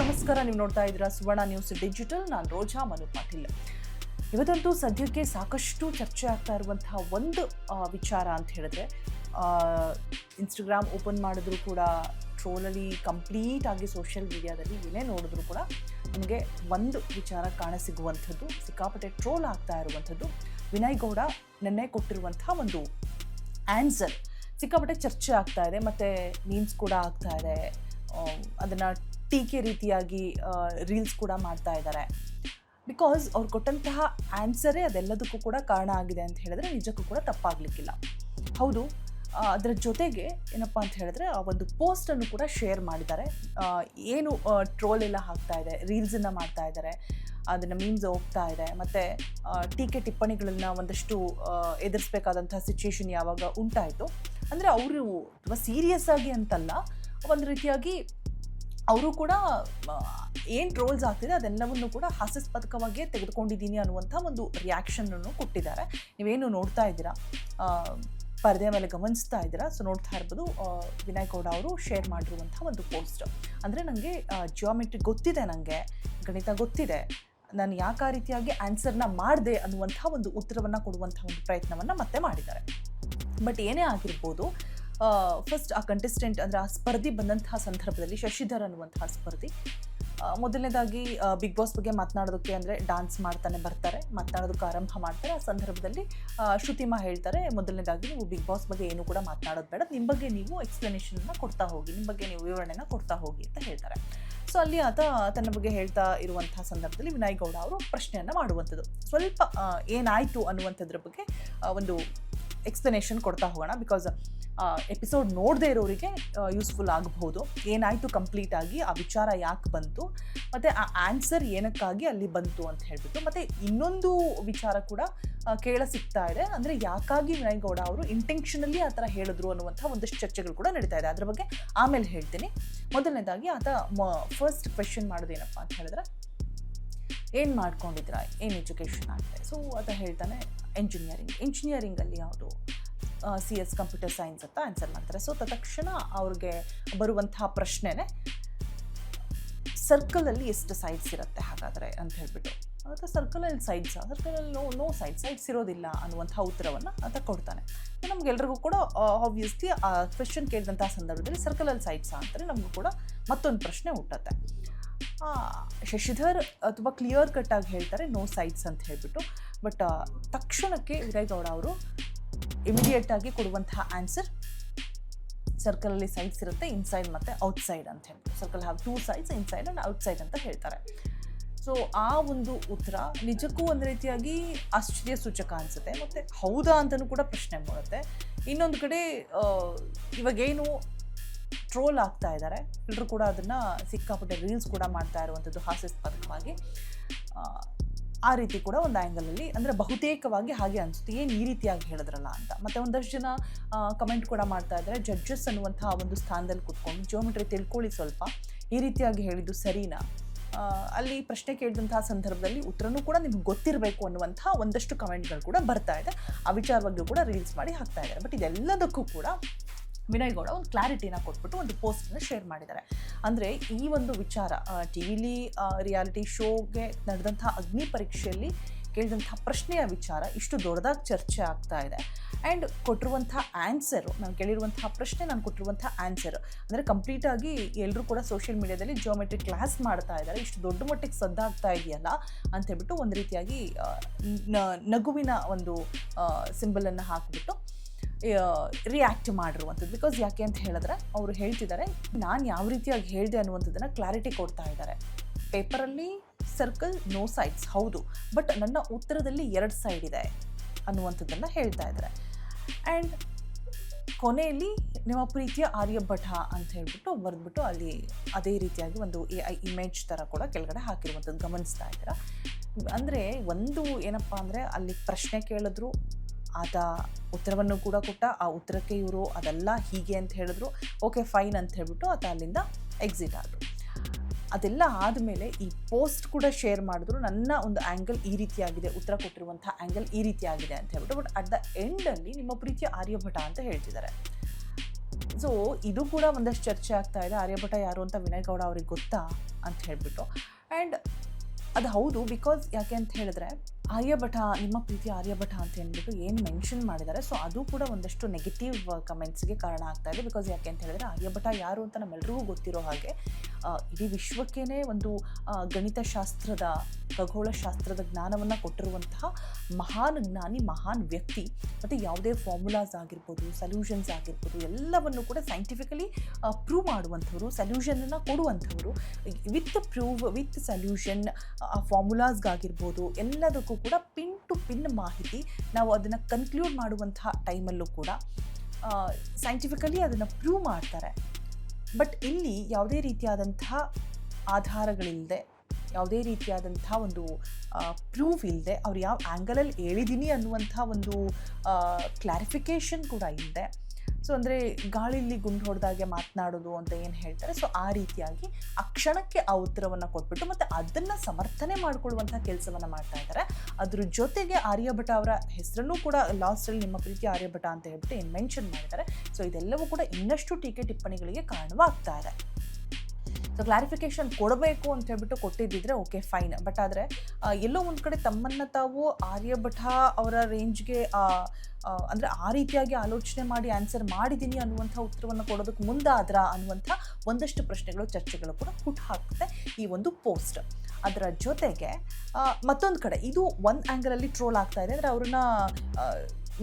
ನಮಸ್ಕಾರ. ನೀವು ನೋಡ್ತಾ ಇದ್ದೀರಾ ಸುವರ್ಣ ನ್ಯೂಸ್ ಡಿಜಿಟಲ್. ನಾನು ರೋಜಾ ಮನು ಪಾಟೀಲ್. ಇವತ್ತಂತೂ ಸದ್ಯಕ್ಕೆ ಸಾಕಷ್ಟು ಚರ್ಚೆ ಆಗ್ತಾ ಇರುವಂತಹ ಒಂದು ವಿಚಾರ ಅಂತ ಹೇಳಿದ್ರೆ, ಇನ್ಸ್ಟಾಗ್ರಾಮ್ ಓಪನ್ ಮಾಡಿದ್ರು ಕೂಡ ಟ್ರೋಲಲ್ಲಿ ಕಂಪ್ಲೀಟ್ ಆಗಿ ಸೋಷಿಯಲ್ ಮೀಡಿಯಾದಲ್ಲಿ ಏನೇ ನೋಡಿದ್ರು ಕೂಡ ನಮಗೆ ಒಂದು ವಿಚಾರ ಕಾಣಸಿಗುವಂಥದ್ದು, ಸಿಕ್ಕಾಪಟ್ಟೆ ಟ್ರೋಲ್ ಆಗ್ತಾ ಇರುವಂಥದ್ದು ವಿನಯ್ ಗೌಡ ನೆನ್ನೆ ಕೊಟ್ಟಿರುವಂಥ ಒಂದು ಆನ್ಸರ್ ಸಿಕ್ಕಾಪಟ್ಟೆ ಚರ್ಚೆ ಆಗ್ತಾ ಇದೆ, ಮತ್ತು ಮೀಮ್ಸ್ ಕೂಡ ಆಗ್ತಾ ಇದೆ. ಅದನ್ನು ಟೀಕೆ ರೀತಿಯಾಗಿ ರೀಲ್ಸ್ ಕೂಡ ಮಾಡ್ತಾ ಇದ್ದಾರೆ. ಬಿಕಾಸ್ ಅವ್ರು ಕೊಟ್ಟಂತಹ ಆನ್ಸರೇ ಅದೆಲ್ಲದಕ್ಕೂ ಕೂಡ ಕಾರಣ ಆಗಿದೆ ಅಂತ ಹೇಳಿದ್ರೆ ನಿಜಕ್ಕೂ ಕೂಡ ತಪ್ಪಾಗಲಿಕ್ಕಿಲ್ಲ. ಹೌದು, ಅದರ ಜೊತೆಗೆ ಏನಪ್ಪ ಅಂತ ಹೇಳಿದ್ರೆ ಆ ಒಂದು ಪೋಸ್ಟನ್ನು ಕೂಡ ಶೇರ್ ಮಾಡಿದ್ದಾರೆ. ಏನು ಟ್ರೋಲ್ ಎಲ್ಲ ಹಾಕ್ತಾ ಇದೆ, ರೀಲ್ಸನ್ನು ಮಾಡ್ತಾ ಇದ್ದಾರೆ, ಅದನ್ನು ಮೀಮ್ಸ್ ಹೋಗ್ತಾ ಇದೆ, ಮತ್ತು ಟೀಕೆ ಟಿಪ್ಪಣಿಗಳನ್ನು ಒಂದಷ್ಟು ಎದುರಿಸಬೇಕಾದಂಥ ಸಿಚುವೇಶನ್ ಯಾವಾಗ ಉಂಟಾಯಿತು ಅಂದರೆ ಅವರು ತುಂಬ ಸೀರಿಯಸ್ ಆಗಿ ಅಂತಲ್ಲ, ಒಂದು ರೀತಿಯಾಗಿ ಅವರು ಕೂಡ ಏನು ಟ್ರೋಲ್ಸ್ ಆಗ್ತಿದೆ ಅದೆಲ್ಲವನ್ನು ಕೂಡ ಹಾಸ್ಯಾಸ್ಪದಕವಾಗಿಯೇ ತೆಗೆದುಕೊಂಡಿದ್ದೀನಿ ಅನ್ನುವಂಥ ಒಂದು ರಿಯಾಕ್ಷನನ್ನು ಕೊಟ್ಟಿದ್ದಾರೆ. ನೀವೇನು ನೋಡ್ತಾ ಇದ್ದೀರಾ, ಪರದೆ ಮೇಲೆ ಗಮನಿಸ್ತಾ ಇದ್ದೀರಾ. ಸೊ ನೋಡ್ತಾ ಇರ್ಬೋದು, ವಿನಯ್ ಗೌಡ ಅವರು ಶೇರ್ ಮಾಡಿರುವಂಥ ಒಂದು ಪೋಸ್ಟ್. ಅಂದರೆ ನನಗೆ ಜಿಯೋಮೆಟ್ರಿ ಗೊತ್ತಿದೆ, ನನಗೆ ಗಣಿತ ಗೊತ್ತಿದೆ, ನಾನು ಯಾಕೆ ಆ ರೀತಿಯಾಗಿ ಆನ್ಸರ್ನ ಮಾಡಿದೆ ಅನ್ನುವಂಥ ಒಂದು ಉತ್ತರವನ್ನು ಕೊಡುವಂಥ ಒಂದು ಪ್ರಯತ್ನವನ್ನು ಮತ್ತೆ ಮಾಡಿದ್ದಾರೆ. ಬಟ್ ಏನೇ ಆಗಿರ್ಬೋದು, ಫಸ್ಟ್ ಆ ಕಂಟೆಸ್ಟೆಂಟ್ ಅಂದರೆ ಆ ಸ್ಪರ್ಧಿ ಬಂದಂತಹ ಸಂದರ್ಭದಲ್ಲಿ ಶಶಿಧರ್ ಅನ್ನುವಂತಹ ಸ್ಪರ್ಧಿ ಮೊದಲನೇದಾಗಿ ಬಿಗ್ ಬಾಸ್ ಬಗ್ಗೆ ಮಾತನಾಡೋದಕ್ಕೆ ಅಂದರೆ ಡಾನ್ಸ್ ಮಾಡ್ತಾನೆ ಬರ್ತಾರೆ, ಮಾತನಾಡೋದಕ್ಕೆ ಆರಂಭ ಮಾಡ್ತಾರೆ. ಆ ಸಂದರ್ಭದಲ್ಲಿ ಶ್ರುತಿಮಾ ಹೇಳ್ತಾರೆ, ಮೊದಲನೇದಾಗಿ ನೀವು ಬಿಗ್ ಬಾಸ್ ಬಗ್ಗೆ ಏನು ಕೂಡ ಮಾತನಾಡೋದು ಬೇಡ, ನಿಮ್ಮ ಬಗ್ಗೆ ನೀವು ಎಕ್ಸ್ಪ್ಲನೇಷನ್ನ ಕೊಡ್ತಾ ಹೋಗಿ, ನಿಮ್ಮ ಬಗ್ಗೆ ನೀವು ವಿವರಣೆನ ಕೊಡ್ತಾ ಹೋಗಿ ಅಂತ ಹೇಳ್ತಾರೆ. ಸೊ ಅಲ್ಲಿ ಆತ ತನ್ನ ಬಗ್ಗೆ ಹೇಳ್ತಾ ಇರುವಂಥ ಸಂದರ್ಭದಲ್ಲಿ ವಿನಯ್ ಗೌಡ ಅವರು ಪ್ರಶ್ನೆಯನ್ನು ಮಾಡುವಂಥದ್ದು, ಸ್ವಲ್ಪ ಏನಾಯಿತು ಅನ್ನುವಂಥದ್ರ ಬಗ್ಗೆ ಒಂದು ಎಕ್ಸ್ಪ್ಲನೇಷನ್ ಕೊಡ್ತಾ ಹೋಗೋಣ. ಬಿಕಾಸ್ ಎಪಿಸೋಡ್ ನೋಡದೇ ಇರೋರಿಗೆ ಯೂಸ್ಫುಲ್ ಆಗಬಹುದು. ಏನಾಯಿತು ಕಂಪ್ಲೀಟಾಗಿ, ಆ ವಿಚಾರ ಯಾಕೆ ಬಂತು, ಮತ್ತು ಆ ಆನ್ಸರ್ ಏನಕ್ಕಾಗಿ ಅಲ್ಲಿ ಬಂತು ಅಂತ ಹೇಳ್ಬಿಟ್ಟು. ಮತ್ತು ಇನ್ನೊಂದು ವಿಚಾರ ಕೂಡ ಕೇಳ ಸಿಗ್ತಾ ಇದೆ, ಅಂದರೆ ಯಾಕಾಗಿ ವಿನಯ್ ಗೌಡ ಅವರು ಇಂಟೆನ್ಷನಲ್ಲಿ ಆ ಥರ ಹೇಳಿದ್ರು ಅನ್ನುವಂಥ ಒಂದಷ್ಟು ಚರ್ಚೆಗಳು ಕೂಡ ನಡೀತಾ ಇದೆ. ಅದ್ರ ಬಗ್ಗೆ ಆಮೇಲೆ ಹೇಳ್ತೀನಿ. ಮೊದಲನೇದಾಗಿ ಆತ ಫಸ್ಟ್ ಕ್ವೆಶನ್ ಮಾಡೋದೇನಪ್ಪ ಅಂತ ಹೇಳಿದ್ರೆ, ಏನು ಮಾಡ್ಕೊಂಡಿದ್ದೀರಾ, ಏನು ಎಜುಕೇಷನ್ ಆಗಿದೆ. ಸೊ ಆತ ಹೇಳ್ತಾನೆ ಇಂಜಿನಿಯರಿಂಗಲ್ಲಿ ಯಾವುದು CS ಕಂಪ್ಯೂಟರ್ ಸೈನ್ಸ್ ಅಂತ ಆನ್ಸರ್ ಮಾಡ್ತಾರೆ. ಸೊ ತಕ್ಷಣ ಅವ್ರಿಗೆ ಬರುವಂತಹ ಪ್ರಶ್ನೆನೇ ಸರ್ಕಲಲ್ಲಿ ಎಷ್ಟು ಸೈಡ್ಸ್ ಇರುತ್ತೆ ಹಾಗಾದರೆ ಅಂತ ಹೇಳ್ಬಿಟ್ಟು. ಅಥವಾ ಸರ್ಕಲಲ್ಲಿ ಸರ್ಕಲಲ್ಲಿ ನೋ ಸೈಡ್ಸ್ ಇರೋದಿಲ್ಲ ಅನ್ನುವಂಥ ಉತ್ತರವನ್ನು ಆತ ಕೊಡ್ತಾನೆ. ನಮಗೆಲ್ರಿಗೂ ಕೂಡ ಆಬ್ವಿಯಸ್ಲಿ ಆ ಕ್ವೆಶನ್ ಕೇಳಿದಂಥ ಸಂದರ್ಭದಲ್ಲಿ ಸರ್ಕಲಲ್ಲಿ ಸೈಡ್ಸಾ ಅಂತಾರೆ ನಮಗೂ ಕೂಡ ಮತ್ತೊಂದು ಪ್ರಶ್ನೆ ಹುಟ್ಟುತ್ತೆ. ಶಶಿಧರ್ ತುಂಬ ಕ್ಲಿಯರ್ ಕಟ್ಟಾಗಿ ಹೇಳ್ತಾರೆ ನೋ ಸೈಡ್ಸ್ ಅಂತ ಹೇಳ್ಬಿಟ್ಟು. ಬಟ್ ತಕ್ಷಣಕ್ಕೆ ವಿನಯ್ ಗೌಡ ಅವರು ಇಮಿಡಿಯೇಟಾಗಿ ಕೊಡುವಂತಹ ಆನ್ಸರ್ ಸರ್ಕಲಲ್ಲಿ ಸೈಡ್ಸ್ ಇರುತ್ತೆ, ಇನ್ಸೈಡ್ ಮತ್ತು ಔಟ್ಸೈಡ್ ಅಂತ ಹೇಳ್ಬಿಟ್ಟು. Circle have 2 sides, inside and outside ಅಂತ ಹೇಳ್ತಾರೆ. ಸೊ ಆ ಒಂದು ಉತ್ತರ ನಿಜಕ್ಕೂ ಒಂದು ರೀತಿಯಾಗಿ ಆಶ್ಚರ್ಯ ಸೂಚಕ ಅನಿಸುತ್ತೆ, ಮತ್ತು ಹೌದಾ ಅಂತಲೂ ಕೂಡ ಪ್ರಶ್ನೆ ಮೂಡುತ್ತೆ. ಇನ್ನೊಂದು ಕಡೆ ಇವಾಗೇನು ಟ್ರೋಲ್ ಆಗ್ತಾ ಇದ್ದಾರೆ, ಎಲ್ಲರೂ ಕೂಡ ಅದನ್ನು ಸಿಕ್ಕಾಪಟ್ಟೆ ರೀಲ್ಸ್ ಕೂಡ ಮಾಡ್ತಾ ಇರುವಂಥದ್ದು ಹಾಸ್ಯಾಸ್ಪದಕವಾಗಿ. ಆ ರೀತಿ ಕೂಡ ಒಂದು ಆ್ಯಂಗಲಲ್ಲಿ ಅಂದರೆ ಬಹುತೇಕವಾಗಿ ಹಾಗೆ ಅನಿಸುತ್ತೆ, ಏನು ಈ ರೀತಿಯಾಗಿ ಹೇಳಿದ್ರಲ್ಲ ಅಂತ. ಮತ್ತು ಒಂದಷ್ಟು ಜನ ಕಮೆಂಟ್ ಕೂಡ ಮಾಡ್ತಾ ಇದ್ದಾರೆ, ಜಡ್ಜಸ್ ಅನ್ನುವಂಥ ಒಂದು ಸ್ಥಾನದಲ್ಲಿ ಕೂತ್ಕೊಂಡು ಜಿಯೋಮೆಟ್ರಿ ತಿಳ್ಕೊಳ್ಳಿ, ಸ್ವಲ್ಪ ಈ ರೀತಿಯಾಗಿ ಹೇಳಿದ್ದು ಸರಿನಾ, ಅಲ್ಲಿ ಪ್ರಶ್ನೆ ಕೇಳಿದಂತಹ ಸಂದರ್ಭದಲ್ಲಿ ಉತ್ತರನೂ ಕೂಡ ನಿಮ್ಗೆ ಗೊತ್ತಿರಬೇಕು ಅನ್ನುವಂಥ ಒಂದಷ್ಟು ಕಮೆಂಟ್ಗಳು ಕೂಡ ಬರ್ತಾ ಇದೆ. ಆ ವಿಚಾರವಾಗಿಯೂ ಕೂಡ ರೀಲ್ಸ್ ಮಾಡಿ ಹಾಕ್ತಾ ಇದ್ದಾರೆ. ಬಟ್ ಇದೆಲ್ಲದಕ್ಕೂ ಕೂಡ ವಿನಯ್ ಗೌಡ ಒಂದು ಕ್ಲಾರಿಟಿನ ಕೊಟ್ಬಿಟ್ಟು ಒಂದು ಪೋಸ್ಟನ್ನು ಶೇರ್ ಮಾಡಿದ್ದಾರೆ. ಅಂದರೆ ಈ ಒಂದು ವಿಚಾರ ಟಿವಿಲಿ ರಿಯಾಲಿಟಿ ಶೋಗೆ ನಡೆದಂಥ ಅಗ್ನಿ ಪರೀಕ್ಷೆಯಲ್ಲಿ ಕೇಳಿದಂಥ ಪ್ರಶ್ನೆಯ ವಿಚಾರ ಇಷ್ಟು ದೊಡ್ಡದಾಗಿ ಚರ್ಚೆ ಆಗ್ತಾ ಇದೆ. ಆ್ಯಂಡ್ ಕೊಟ್ಟಿರುವಂಥ ಆನ್ಸರು, ನಾನು ಕೇಳಿರುವಂಥ ಪ್ರಶ್ನೆ, ನಾನು ಕೊಟ್ಟಿರುವಂಥ ಆನ್ಸರ್ ಅಂದರೆ ಕಂಪ್ಲೀಟಾಗಿ ಎಲ್ಲರೂ ಕೂಡ ಸೋಷಿಯಲ್ ಮೀಡಿಯಾದಲ್ಲಿ ಜಿಯೋಮೆಟ್ರಿ ಕ್ಲಾಸ್ ಮಾಡ್ತಾ ಇದ್ದಾರೆ, ಇಷ್ಟು ದೊಡ್ಡ ಮಟ್ಟಿಗೆ ಸದ್ದಾಗ್ತಾ ಇದೆಯಲ್ಲ ಅಂತ ಹೇಳ್ಬಿಟ್ಟು ಒಂದು ರೀತಿಯಾಗಿ ನಗುವಿನ ಒಂದು ಸಿಂಬಲನ್ನು ಹಾಕಿಬಿಟ್ಟು ರಿಯಾಕ್ಟ್ ಮಾಡಿರುವಂಥದ್ದು. ಬಿಕಾಸ್ ಯಾಕೆ ಅಂತ ಹೇಳಿದ್ರೆ ಅವರು ಹೇಳ್ತಿದ್ದಾರೆ, ನಾನು ಯಾವ ರೀತಿಯಾಗಿ ಹೇಳಿದೆ ಅನ್ನುವಂಥದ್ದನ್ನು ಕ್ಲಾರಿಟಿ ಕೊಡ್ತಾ ಇದ್ದಾರೆ. ಪೇಪರಲ್ಲಿ ಸರ್ಕಲ್ ನೋ ಸೈಡ್ಸ್ ಹೌದು, ಬಟ್ ನನ್ನ ಉತ್ತರದಲ್ಲಿ 2 ಸೈಡ್ ಇದೆ ಅನ್ನುವಂಥದ್ದನ್ನು ಹೇಳ್ತಾ ಇದ್ದಾರೆ. ಆ್ಯಂಡ್ ಕೊನೆಯಲ್ಲಿ ನಿಮ್ಮ ಪ್ರೀತಿಯ ಆರ್ಯಭಟ ಅಂತ ಹೇಳ್ಬಿಟ್ಟು ಬರೆದ್ಬಿಟ್ಟು ಅಲ್ಲಿ ಅದೇ ರೀತಿಯಾಗಿ ಒಂದು AI ಇಮೇಜ್ ಥರ ಕೂಡ ಕೆಳಗಡೆ ಹಾಕಿರುವಂಥದ್ದು ಗಮನಿಸ್ತಾ ಇದ್ದೀರಾ. ಅಂದರೆ ಒಂದು ಏನಪ್ಪ ಅಂದರೆ ಅಲ್ಲಿ ಪ್ರಶ್ನೆ ಕೇಳಿದ್ರು, ಆತ ಉತ್ತರವನ್ನು ಕೂಡ ಕೊಟ್ಟ, ಆ ಉತ್ತರಕ್ಕೆ ಇವರು ಅದೆಲ್ಲ ಹೀಗೆ ಅಂತ ಹೇಳಿದ್ರು, ಓಕೆ ಫೈನ್ ಅಂತ ಹೇಳ್ಬಿಟ್ಟು ಆತ ಅಲ್ಲಿಂದ ಎಕ್ಸಿಟ್ ಆದರು. ಅದೆಲ್ಲ ಆದಮೇಲೆ ಈ ಪೋಸ್ಟ್ ಕೂಡ ಶೇರ್ ಮಾಡಿದ್ರು, ನನ್ನ ಒಂದು ಆ್ಯಂಗಲ್ ಈ ರೀತಿಯಾಗಿದೆ, ಉತ್ತರ ಕೊಟ್ಟಿರುವಂಥ ಆ್ಯಂಗಲ್ ಈ ರೀತಿಯಾಗಿದೆ ಅಂತ ಹೇಳ್ಬಿಟ್ಟು. ಬಟ್ ಅಟ್ ದ ಎಂಡಲ್ಲಿ ನಿಮ್ಮ ಪ್ರೀತಿಯ ಆರ್ಯಭಟ ಅಂತ ಹೇಳ್ತಿದ್ದಾರೆ. ಸೊ ಇದು ಕೂಡ ಒಂದಷ್ಟು ಚರ್ಚೆ ಆಗ್ತಾ ಇದೆ. ಆರ್ಯಭಟ ಯಾರು ಅಂತ ವಿನಯ್ ಗೌಡ ಅವ್ರಿಗೆ ಗೊತ್ತಾ ಅಂತ ಹೇಳಿಬಿಟ್ಟು. ಆ್ಯಂಡ್ ಅದು ಹೌದು, ಬಿಕಾಸ್ ಯಾಕೆ ಅಂತ ಹೇಳಿದ್ರೆ ಆರ್ಯಭಟ, ನಿಮ್ಮ ಪ್ರೀತಿ ಆರ್ಯಭಟ ಅಂತ ಹೇಳ್ಬಿಟ್ಟು ಏನು ಮೆನ್ಷನ್ ಮಾಡಿದ್ದಾರೆ, ಸೊ ಅದು ಕೂಡ ಒಂದಷ್ಟು ನೆಗೆಟಿವ್ ಕಮೆಂಟ್ಸ್ಗೆ ಕಾರಣ ಆಗ್ತಾ ಇದೆ. ಬಿಕಾಸ್ ಯಾಕೆ ಅಂತ ಹೇಳಿದ್ರೆ ಆರ್ಯಭಟ ಯಾರು ಅಂತ ನಮ್ಮೆಲ್ಲರಿಗೂ ಗೊತ್ತಿರೋ ಹಾಗೆ ಇಡೀ ವಿಶ್ವಕ್ಕೇ ಒಂದು ಗಣಿತಶಾಸ್ತ್ರದ, ಖಗೋಳಶಾಸ್ತ್ರದ ಜ್ಞಾನವನ್ನು ಕೊಟ್ಟಿರುವಂತಹ ಮಹಾನ್ ಜ್ಞಾನಿ, ಮಹಾನ್ ವ್ಯಕ್ತಿ. ಮತ್ತು ಯಾವುದೇ ಫಾರ್ಮುಲಾಸ್ ಆಗಿರ್ಬೋದು, ಸಲ್ಯೂಷನ್ಸ್ ಆಗಿರ್ಬೋದು, ಎಲ್ಲವನ್ನು ಕೂಡ ಸೈಂಟಿಫಿಕಲಿ ಪ್ರೂವ್ ಮಾಡುವಂಥವ್ರು, ಸಲ್ಯೂಷನನ್ನು ಕೊಡುವಂಥವ್ರು. ವಿತ್ ಪ್ರೂವ್, ವಿತ್ ಸಲ್ಯೂಷನ್, ಆ ಫಾರ್ಮುಲಾಸ್ಗಾಗಿರ್ಬೋದು ಎಲ್ಲದಕ್ಕೂ ಕೂಡ ಪಿನ್ ಟು ಪಿನ್ ಮಾಹಿತಿ, ನಾವು ಅದನ್ನು ಕನ್ಕ್ಲೂಡ್ ಮಾಡುವಂತಹ ಟೈಮಲ್ಲೂ ಕೂಡ ಸೈಂಟಿಫಿಕಲಿ ಅದನ್ನು ಪ್ರೂವ್ ಮಾಡ್ತಾರೆ. ಬಟ್ ಇಲ್ಲಿ ಯಾವುದೇ ರೀತಿಯಾದಂತಹ ಆಧಾರಗಳಿಲ್ಲದೆ, ಯಾವುದೇ ರೀತಿಯಾದಂಥ ಒಂದು ಪ್ರೂಫ್ ಇಲ್ಲದೆ, ಅವ್ರು ಯಾವ ಆ್ಯಂಗಲಲ್ಲಿ ಹೇಳಿದ್ದೀನಿ ಅನ್ನುವಂಥ ಒಂದು ಕ್ಲಾರಿಫಿಕೇಷನ್ ಕೂಡ ಇಲ್ಲದೆ, ಸೊ ಅಂದರೆ ಗಾಳಿಲಿ ಗುಂಡು ಹೊಡೆದಾಗೆ ಮಾತನಾಡೋದು ಅಂತ ಏನು ಹೇಳ್ತಾರೆ, ಸೊ ಆ ರೀತಿಯಾಗಿ ಆ ಕ್ಷಣಕ್ಕೆ ಆ ಉತ್ತರವನ್ನು ಕೊಟ್ಬಿಟ್ಟು ಮತ್ತು ಅದನ್ನು ಸಮರ್ಥನೆ ಮಾಡಿಕೊಳ್ಳುವಂಥ ಕೆಲಸವನ್ನು ಮಾಡ್ತಾ ಇದ್ದಾರೆ. ಅದ್ರ ಜೊತೆಗೆ ಆರ್ಯಭಟ ಅವರ ಹೆಸರನ್ನು ಕೂಡ ಲಾಸ್ಟಲ್ಲಿ ನಿಮ್ಮ ಪ್ರೀತಿ ಆರ್ಯಭಟ ಅಂತ ಹೇಳ್ಬಿಟ್ಟು ಏನು ಮೆನ್ಷನ್ ಮಾಡಿದ್ದಾರೆ. ಸೊ ಇದೆಲ್ಲವೂ ಕೂಡ ಇನ್ನಷ್ಟು ಟೀಕೆ ಟಿಪ್ಪಣಿಗಳಿಗೆ ಕಾರಣವಾಗ್ತಾ ಇದೆ. ಸೊ ಕ್ಲಾರಿಫಿಕೇಷನ್ ಕೊಡಬೇಕು ಅಂತ ಹೇಳ್ಬಿಟ್ಟು ಕೊಟ್ಟಿದ್ದಿದ್ರೆ ಓಕೆ ಫೈನ್. ಬಟ್ ಆದರೆ ಎಲ್ಲೋ ಒಂದು ಕಡೆ ತಮ್ಮನ್ನು ತಾವು ಆರ್ಯಭಟ ಅವರ ರೇಂಜ್ಗೆ ಅಂದರೆ ಆ ರೀತಿಯಾಗಿ ಆಲೋಚನೆ ಮಾಡಿ ಆನ್ಸರ್ ಮಾಡಿದ್ದೀನಿ ಅನ್ನುವಂಥ ಉತ್ತರವನ್ನು ಕೊಡೋದಕ್ಕೆ ಮುಂದಾದ್ರ ಅನ್ನುವಂಥ ಒಂದಷ್ಟು ಪ್ರಶ್ನೆಗಳು, ಚರ್ಚೆಗಳು ಕೂಡ ಹುಟ್ಟು ಹಾಕುತ್ತೆ ಈ ಒಂದು ಪೋಸ್ಟ್. ಅದರ ಜೊತೆಗೆ ಮತ್ತೊಂದು ಕಡೆ ಇದು ಒಂದು ಆ್ಯಂಗಲಲ್ಲಿ ಟ್ರೋಲ್ ಆಗ್ತಾ ಇದೆ. ಅಂದರೆ ಅವ್ರನ್ನ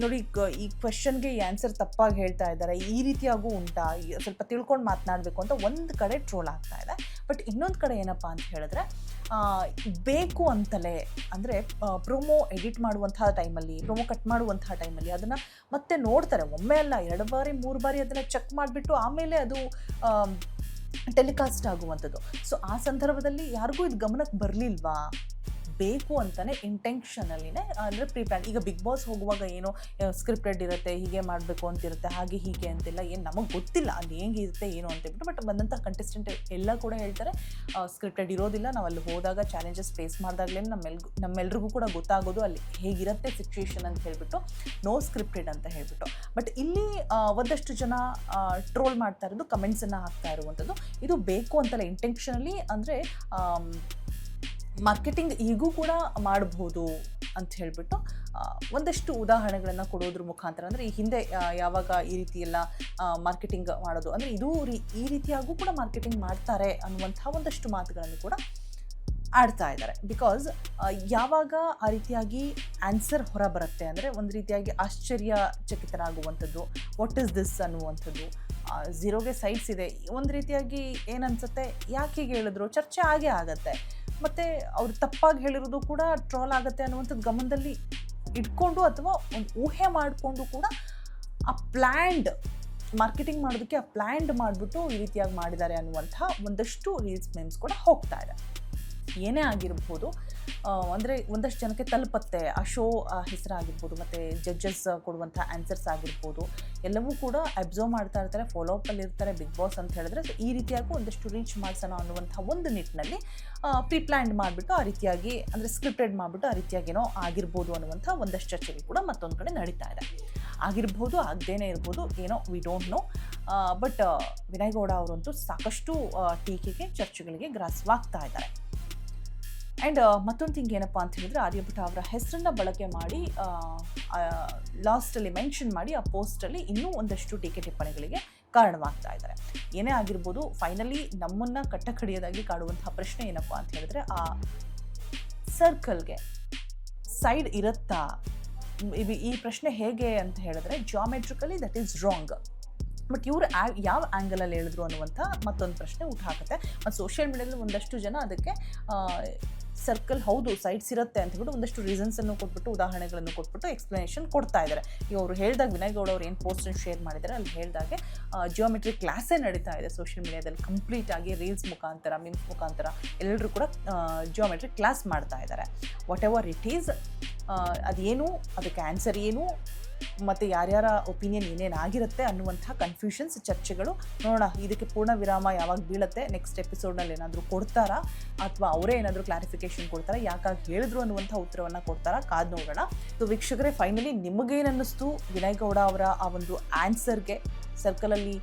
ನೋಡಿ, ಈ ಕ್ವೆಶನ್ಗೆ ಈ ಆನ್ಸರ್ ತಪ್ಪಾಗಿ ಹೇಳ್ತಾ ಇದ್ದಾರೆ, ಈ ರೀತಿಯಾಗೂ ಉಂಟಾ, ಸ್ವಲ್ಪ ತಿಳ್ಕೊಂಡು ಮಾತನಾಡಬೇಕು ಅಂತ ಒಂದು ಕಡೆ ಟ್ರೋಲ್ ಆಗ್ತಾ ಇದೆ. ಬಟ್ ಇನ್ನೊಂದು ಕಡೆ ಏನಪ್ಪ ಅಂತ ಹೇಳಿದ್ರೆ ಬೇಕು ಅಂತಲೇ, ಅಂದರೆ ಪ್ರೊಮೋ ಎಡಿಟ್ ಮಾಡುವಂಥ ಟೈಮಲ್ಲಿ, ಪ್ರೊಮೋ ಕಟ್ ಮಾಡುವಂಥ ಟೈಮಲ್ಲಿ ಅದನ್ನು ಮತ್ತೆ ನೋಡ್ತಾರೆ. ಒಮ್ಮೆ ಅಲ್ಲ, 2 ಬಾರಿ 3 ಬಾರಿ ಅದನ್ನು ಚೆಕ್ ಮಾಡಿಬಿಟ್ಟು ಆಮೇಲೆ ಅದು ಟೆಲಿಕಾಸ್ಟ್ ಆಗುವಂಥದ್ದು. ಸೊ ಆ ಸಂದರ್ಭದಲ್ಲಿ ಯಾರಿಗೂ ಇದು ಗಮನಕ್ಕೆ ಬರಲಿಲ್ವಾ? ಬೇಕು ಅಂತಲೇ ಇಂಟೆನ್ಷನಲ್ಲಿನೇ, ಅಂದರೆ ಪ್ರಿಪ್ಲಾನ್. ಈಗ ಬಿಗ್ ಬಾಸ್ ಹೋಗುವಾಗ ಏನೋ ಸ್ಕ್ರಿಪ್ಟೆಡ್ ಇರುತ್ತೆ, ಹೀಗೆ ಮಾಡಬೇಕು ಅಂತಿರುತ್ತೆ, ಹಾಗೆ ಹೀಗೆ ಅಂತಿಲ್ಲ, ಏನು ನಮಗೆ ಗೊತ್ತಿಲ್ಲ ಅಲ್ಲಿ ಹೆಂಗಿರುತ್ತೆ ಏನು ಅಂತೇಳ್ಬಿಟ್ಟು. ಬಟ್ ಬಂದಂಥ ಕಂಟೆಸ್ಟೆಂಟ್ ಎಲ್ಲ ಕೂಡ ಹೇಳ್ತಾರೆ ಸ್ಕ್ರಿಪ್ಟೆಡ್ ಇರೋದಿಲ್ಲ, ನಾವು ಅಲ್ಲಿ ಹೋದಾಗ ಚಾಲೆಂಜಸ್ ಫೇಸ್ ಮಾಡಿದಾಗಲೇ ನಮ್ಮೆಲ್ರಿಗೂ ಕೂಡ ಗೊತ್ತಾಗೋದು ಅಲ್ಲಿ ಹೇಗಿರುತ್ತೆ ಸಿಚುವೇಶನ್ ಅಂತ ಹೇಳ್ಬಿಟ್ಟು, ನೋ ಸ್ಕ್ರಿಪ್ಟೆಡ್ ಅಂತ ಹೇಳ್ಬಿಟ್ಟು. ಬಟ್ ಇಲ್ಲಿ ಒಂದಷ್ಟು ಜನ ಟ್ರೋಲ್ ಮಾಡ್ತಾ ಇರೋದು, ಕಮೆಂಟ್ಸನ್ನು ಹಾಕ್ತಾ ಇರುವಂಥದ್ದು ಇದು ಬೇಕು ಅಂತಲೇ ಇಂಟೆನ್ಷನಲಿ, ಅಂದರೆ ಮಾರ್ಕೆಟಿಂಗ್ ಈಗೂ ಕೂಡ ಮಾಡ್ಬೋದು ಅಂತ ಹೇಳಿಬಿಟ್ಟು ಒಂದಷ್ಟು ಉದಾಹರಣೆಗಳನ್ನು ಕೊಡೋದ್ರ ಮುಖಾಂತರ, ಅಂದರೆ ಈ ಹಿಂದೆ ಯಾವಾಗ ಈ ರೀತಿ ಎಲ್ಲ ಮಾರ್ಕೆಟಿಂಗ್ ಮಾಡೋದು, ಅಂದರೆ ಇದು ಈ ರೀತಿಯಾಗೂ ಕೂಡ ಮಾರ್ಕೆಟಿಂಗ್ ಮಾಡ್ತಾರೆ ಅನ್ನುವಂಥ ಒಂದಷ್ಟು ಮಾತುಗಳನ್ನು ಕೂಡ ಆಡ್ತಾ ಇದ್ದಾರೆ. ಬಿಕಾಸ್ ಯಾವಾಗ ಆ ರೀತಿಯಾಗಿ ಆನ್ಸರ್ ಹೊರ ಬರುತ್ತೆ, ಅಂದರೆ ಒಂದು ರೀತಿಯಾಗಿ ಆಶ್ಚರ್ಯಚಕಿತರಾಗುವಂಥದ್ದು, ವಾಟ್ ಇಸ್ ದಿಸ್ ಅನ್ನುವಂಥದ್ದು, 0ಗೆ ಸೈಡ್ಸ್ ಇದೆ, ಒಂದು ರೀತಿಯಾಗಿ ಏನನ್ಸುತ್ತೆ, ಯಾಕೆ ಹೀಗೆ ಹೇಳಿದ್ರು, ಚರ್ಚೆ ಆಗೇ ಆಗತ್ತೆ. ಮತ್ತು ಅವ್ರು ತಪ್ಪಾಗಿ ಹೇಳಿರೋದು ಕೂಡ ಟ್ರೋಲ್ ಆಗುತ್ತೆ ಅನ್ನುವಂಥದ್ದು ಗಮನದಲ್ಲಿ ಇಟ್ಕೊಂಡು ಅಥವಾ ಒಂದು ಊಹೆ ಮಾಡಿಕೊಂಡು ಕೂಡ ಆ ಪ್ಲ್ಯಾಂಡ್ ಮಾರ್ಕೆಟಿಂಗ್ ಮಾಡೋದಕ್ಕೆ ಆ ಪ್ಲ್ಯಾಂಡ್ ಮಾಡಿಬಿಟ್ಟು ಈ ರೀತಿಯಾಗಿ ಮಾಡಿದ್ದಾರೆ ಅನ್ನುವಂಥ ಒಂದಷ್ಟು ರೀಲ್ಸ್ ಮೇಮ್ಸ್ ಕೂಡ ಹೋಗ್ತಾ ಇದೆ. ಏನೇ ಆಗಿರ್ಬೋದು, ಅಂದರೆ ಒಂದಷ್ಟು ಜನಕ್ಕೆ ತಲುಪತ್ತೆ ಆ ಶೋ ಹೆಸರಾಗಿರ್ಬೋದು, ಮತ್ತು ಜಡ್ಜಸ್ ಕೊಡುವಂಥ ಆನ್ಸರ್ಸ್ ಆಗಿರ್ಬೋದು, ಎಲ್ಲವೂ ಕೂಡ ಅಬ್ಸರ್ವ್ ಮಾಡ್ತಾ ಇರ್ತಾರೆ, ಫಾಲೋ ಅಪ್ಪಲ್ಲಿ ಇರ್ತಾರೆ ಬಿಗ್ ಬಾಸ್ ಅಂತ ಹೇಳಿದ್ರೆ. ಸೊ ಈ ರೀತಿಯಾಗಿ ಒಂದಷ್ಟು ರೀಚ್ ಮಾಡಿಸೋಣ ಅನ್ನುವಂಥ ಒಂದು ನಿಟ್ಟಿನಲ್ಲಿ ಪ್ರಿಪ್ಲ್ಯಾಂಡ್ ಮಾಡಿಬಿಟ್ಟು ಆ ರೀತಿಯಾಗಿ, ಅಂದರೆ ಸ್ಕ್ರಿಪ್ಟೆಡ್ ಮಾಡಿಬಿಟ್ಟು ಆ ರೀತಿಯಾಗಿ ಏನೋ ಆಗಿರ್ಬೋದು ಅನ್ನುವಂಥ ಒಂದಷ್ಟು ಚರ್ಚೆಗಳು ಕೂಡ ಮತ್ತೊಂದು ಕಡೆ ನಡೀತಾ ಇದೆ. ಆಗಿರ್ಬೋದು, ಆಗದೇನೆ ಇರ್ಬೋದು, ಏನೋ we don't know. But Vinay Gowda ಅವರಂತೂ ಸಾಕಷ್ಟು ಟೀಕೆಗೆ, ಚರ್ಚೆಗಳಿಗೆ ಗ್ರಾಸವಾಗ್ತಾ ಇದ್ದಾರೆ. ಆ್ಯಂಡ್ ಮತ್ತೊಂದು ಥಿಂಗ್ ಏನಪ್ಪ ಅಂತ ಹೇಳಿದ್ರೆ, ಆರ್ಯಭಟ ಅವರ ಹೆಸರನ್ನು ಬಳಕೆ ಮಾಡಿ ಲಾಸ್ಟಲ್ಲಿ ಮೆನ್ಷನ್ ಮಾಡಿ ಆ ಪೋಸ್ಟಲ್ಲಿ ಇನ್ನೂ ಒಂದಷ್ಟು ಟೀಕೆ ಟಿಪ್ಪಣಿಗಳಿಗೆ ಕಾರಣವಾಗ್ತಾ ಇದ್ದಾರೆ. ಏನೇ ಆಗಿರ್ಬೋದು, ಫೈನಲಿ ನಮ್ಮನ್ನು ಕಟ್ಟಕಡಿಯೋದಾಗಿ ಕಾಡುವಂತಹ ಪ್ರಶ್ನೆ ಏನಪ್ಪ ಅಂತ ಹೇಳಿದ್ರೆ, ಆ ಸರ್ಕಲ್ಗೆ ಸೈಡ್ ಇರುತ್ತಾ? ಈ ಪ್ರಶ್ನೆ ಹೇಗೆ ಅಂತ ಹೇಳಿದ್ರೆ, ಜಾಮೆಟ್ರಿಕಲಿ ದಟ್ ಈಸ್ ರಾಂಗ್. ಬಟ್ ಇವರು ಯಾವ ಆ್ಯಂಗಲಲ್ಲಿ ಹೇಳಿದ್ರು ಅನ್ನುವಂಥ ಮತ್ತೊಂದು ಪ್ರಶ್ನೆ ಹಾಕುತ್ತೆ. ಮತ್ತು ಸೋಷಿಯಲ್ ಮೀಡಿಯಾದಲ್ಲಿ ಒಂದಷ್ಟು ಜನ ಅದಕ್ಕೆ ಸರ್ಕಲ್ ಹೌದು ಸೈಡ್ಸ್ ಇರುತ್ತೆ ಅಂತ ಹೇಳ್ಬಿಟ್ಟು ಒಂದಷ್ಟು ರೀಸನ್ಸನ್ನು ಕೊಟ್ಬಿಟ್ಟು, ಉದಾಹರಣೆಗಳನ್ನು ಕೊಟ್ಬಿಟ್ಟು ಎಕ್ಸ್ಪ್ಲನೇಷನ್ ಕೊಡ್ತಾ ಇದ್ದಾರೆ. ಈಗ ಅವರು ಹೇಳಿದಾಗ, ವಿನಯ್ ಗೌಡ ಅವರು ಏನು ಪೋಸ್ಟನ್ನು ಶೇರ್ ಮಾಡಿದ್ದಾರೆ ಅಲ್ಲಿ ಹೇಳಿದಾಗೆ ಜಿಯೋಮೆಟ್ರಿ ಕ್ಲಾಸೇ ನಡೀತಾ ಇದೆ ಸೋಷಿಯಲ್ ಮೀಡಿಯಾದಲ್ಲಿ. ಕಂಪ್ಲೀಟಾಗಿ ರೀಲ್ಸ್ ಮುಖಾಂತರ, ಮಿಮ್ಸ್ ಮುಖಾಂತರ ಎಲ್ಲರೂ ಕೂಡ ಜಿಯೋಮೆಟ್ರಿ ಕ್ಲಾಸ್ ಮಾಡ್ತಾ ಇದ್ದಾರೆ. ವಾಟ್ ಎವರ್ ಇಟ್ ಈಸ್, ಅದೇನು, ಅದಕ್ಕೆ ಆನ್ಸರ್ ಏನು, ಮತ್ತು ಯಾರ್ಯಾರ ಒಪಿನಿಯನ್ ಏನೇನಾಗಿರುತ್ತೆ ಅನ್ನುವಂಥ ಕನ್ಫ್ಯೂಷನ್ಸ್, ಚರ್ಚೆಗಳು ನೋಡೋಣ. ಇದಕ್ಕೆ ಪೂರ್ಣ ವಿರಾಮ ಯಾವಾಗ ಬೀಳುತ್ತೆ, ನೆಕ್ಸ್ಟ್ ಎಪಿಸೋಡ್ನಲ್ಲಿ ಏನಾದರೂ ಕೊಡ್ತಾರಾ ಅಥವಾ ಅವರೇ ಏನಾದರೂ ಕ್ಲಾರಿಫಿಕೇಶನ್ ಕೊಡ್ತಾರಾ, ಯಾಕಾಗಿ ಹೇಳಿದ್ರು ಅನ್ನುವಂಥ ಉತ್ತರವನ್ನು ಕೊಡ್ತಾರಾ, ಕಾದು ನೋಡೋಣ. ಸೊ ವೀಕ್ಷಕರೇ, ಫೈನಲಿ ನಿಮಗೇನನ್ನಿಸ್ತು ವಿನಯ್ ಗೌಡ ಅವರ ಆ ಒಂದು ಆನ್ಸರ್ಗೆ? ಸರ್ಕಲಲ್ಲಿ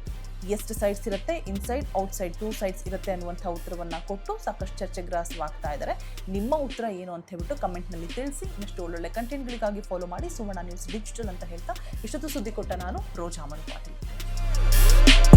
ಎಷ್ಟು ಸೈಡ್ಸ್ ಇರುತ್ತೆ, ಇನ್ಸೈಡ್ ಔಟ್ಸೈಡ್ 2 ಸೈಡ್ಸ್ ಇರುತ್ತೆ ಅನ್ನುವಂಥ ಉತ್ತರವನ್ನು ಕೊಟ್ಟು ಸಾಕಷ್ಟು ಚರ್ಚೆಗ್ರಾಸವಾಗ್ತಾ ಇದ್ದಾರೆ. ನಿಮ್ಮ ಉತ್ತರ ಏನು ಅಂತ ಹೇಳ್ಬಿಟ್ಟು ಕಮೆಂಟ್ನಲ್ಲಿ ತಿಳಿಸಿ. ಇನ್ನಷ್ಟು ಒಳ್ಳೊಳ್ಳೆ ಕಂಟೆಂಟ್ಗಳಿಗಾಗಿ ಫಾಲೋ ಮಾಡಿ ಸುವರ್ಣ ನ್ಯೂಸ್ ಡಿಜಿಟಲ್ ಅಂತ ಹೇಳ್ತಾ ಇಷ್ಟೊತ್ತು ಸುದ್ದಿ ಕೊಟ್ಟ ನಾನು ರೋಜಾ ಮನು ಪಾಟೀಲ್.